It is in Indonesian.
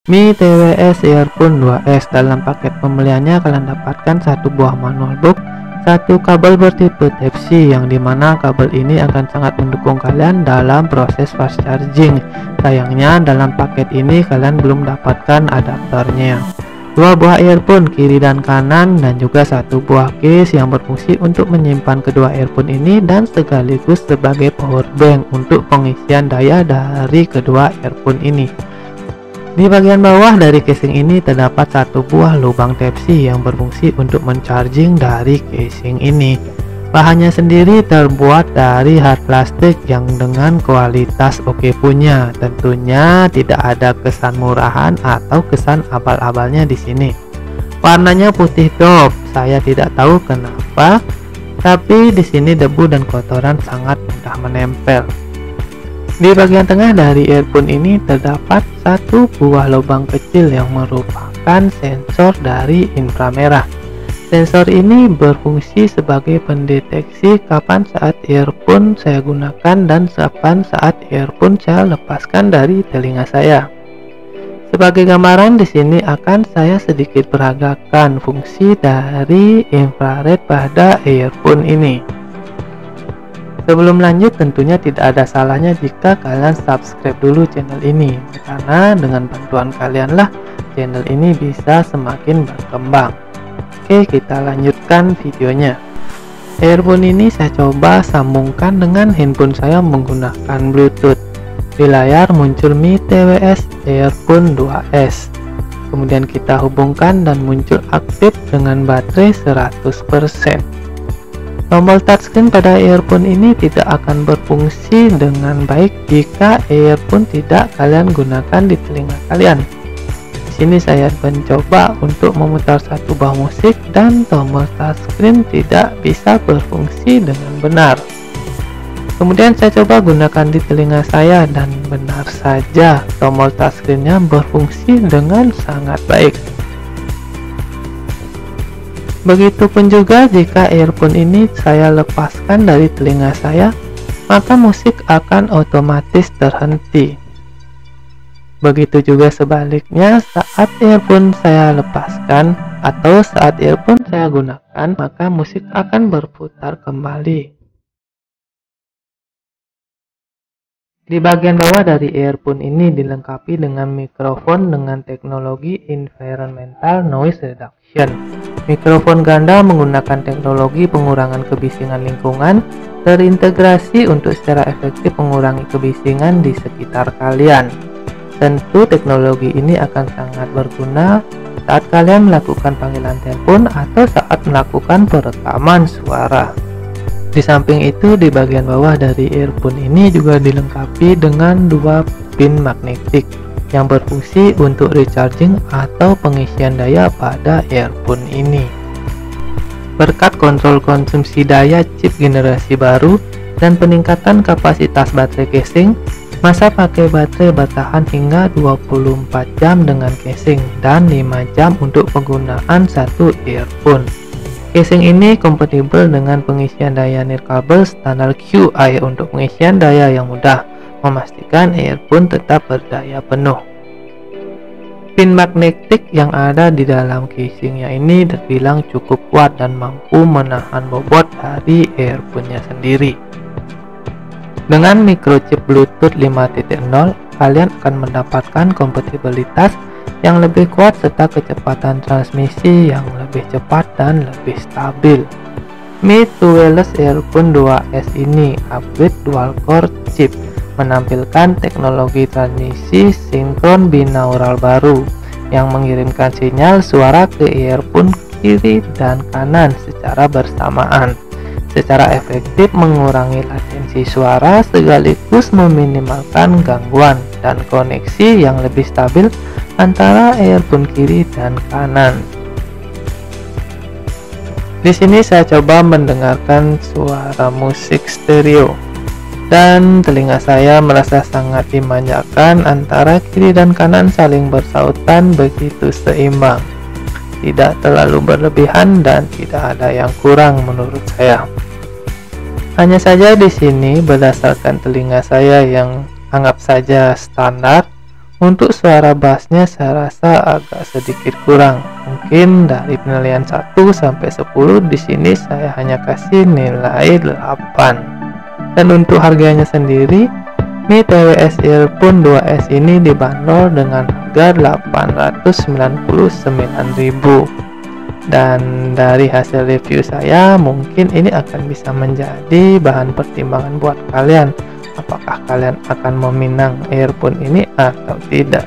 Mi TWS Earphone 2S. Dalam paket pembeliannya kalian dapatkan satu buah manual book, satu kabel bertipe Type-C, yang dimana kabel ini akan sangat mendukung kalian dalam proses fast charging. Sayangnya dalam paket ini kalian belum dapatkan adaptornya. Dua buah earphone kiri dan kanan, dan juga satu buah case yang berfungsi untuk menyimpan kedua earphone ini dan sekaligus sebagai power bank untuk pengisian daya dari kedua earphone ini. Di bagian bawah dari casing ini terdapat satu buah lubang Type-C yang berfungsi untuk mencharging dari casing ini. Bahannya sendiri terbuat dari hard plastik yang dengan kualitas oke punya. Tentunya tidak ada kesan murahan atau kesan abal-abalnya di sini. Warnanya putih doff. Saya tidak tahu kenapa, tapi di sini debu dan kotoran sangat mudah menempel. Di bagian tengah dari earphone ini terdapat satu buah lubang kecil yang merupakan sensor dari inframerah. Sensor ini berfungsi sebagai pendeteksi kapan saat earphone saya gunakan dan kapan saat earphone saya lepaskan dari telinga saya. Sebagai gambaran di sini akan saya sedikit peragakan fungsi dari infrared pada earphone ini. Sebelum lanjut, tentunya tidak ada salahnya jika kalian subscribe dulu channel ini, karena dengan bantuan kalianlah channel ini bisa semakin berkembang. Oke, kita lanjutkan videonya. Earphone ini saya coba sambungkan dengan handphone saya menggunakan Bluetooth. Di layar muncul Mi TWS Earphone 2S. Kemudian kita hubungkan dan muncul aktif dengan baterai 100%. Tombol touchscreen pada earphone ini tidak akan berfungsi dengan baik jika earphone tidak kalian gunakan di telinga kalian. Di sini saya mencoba untuk memutar satu buah musik dan tombol touchscreen tidak bisa berfungsi dengan benar. Kemudian saya coba gunakan di telinga saya dan benar saja tombol touchscreen-nya berfungsi dengan sangat baik. Begitupun juga jika earphone ini saya lepaskan dari telinga saya, maka musik akan otomatis terhenti. Begitu juga sebaliknya saat earphone saya lepaskan atau saat earphone saya gunakan, maka musik akan berputar kembali. Di bagian bawah dari earphone ini dilengkapi dengan mikrofon dengan teknologi environmental noise reduction. Mikrofon ganda menggunakan teknologi pengurangan kebisingan lingkungan, terintegrasi untuk secara efektif mengurangi kebisingan di sekitar kalian. Tentu teknologi ini akan sangat berguna saat kalian melakukan panggilan telepon atau saat melakukan perekaman suara. Di samping itu, di bagian bawah dari earphone ini juga dilengkapi dengan dua pin magnetik yang berfungsi untuk recharging atau pengisian daya pada earphone ini. Berkat kontrol konsumsi daya chip generasi baru dan peningkatan kapasitas baterai casing, masa pakai baterai bertahan hingga 24 jam dengan casing dan 5 jam untuk penggunaan satu earphone. Casing ini kompatibel dengan pengisian daya nirkabel standar QI untuk pengisian daya yang mudah, memastikan earphone tetap berdaya penuh. Pin magnetik yang ada di dalam casingnya ini terbilang cukup kuat dan mampu menahan bobot dari earphone-nya sendiri. Dengan microchip Bluetooth 5.0, kalian akan mendapatkan kompatibilitas yang lebih kuat serta kecepatan transmisi yang lebih cepat dan lebih stabil. Mi TWS Earphone 2S ini upgrade dual core chip, menampilkan teknologi transmisi sinkron binaural baru yang mengirimkan sinyal suara ke earphone kiri dan kanan secara bersamaan, secara efektif mengurangi latensi suara sekaligus meminimalkan gangguan dan koneksi yang lebih stabil antara earphone kiri dan kanan. Di sini saya coba mendengarkan suara musik stereo dan telinga saya merasa sangat dimanjakan antara kiri dan kanan saling bersautan begitu seimbang. Tidak terlalu berlebihan dan tidak ada yang kurang menurut saya. Hanya saja di sini berdasarkan telinga saya yang anggap saja standar, Untuk suara bassnya saya rasa agak sedikit kurang. Mungkin dari penilaian 1 sampai 10 di sini saya hanya kasih nilai 8. Dan untuk harganya sendiri, Mi TWS Earphone 2S ini dibanderol dengan harga 899.000. Dan dari hasil review saya, mungkin ini akan bisa menjadi bahan pertimbangan buat kalian. Apakah kalian akan meminang earphone ini atau tidak?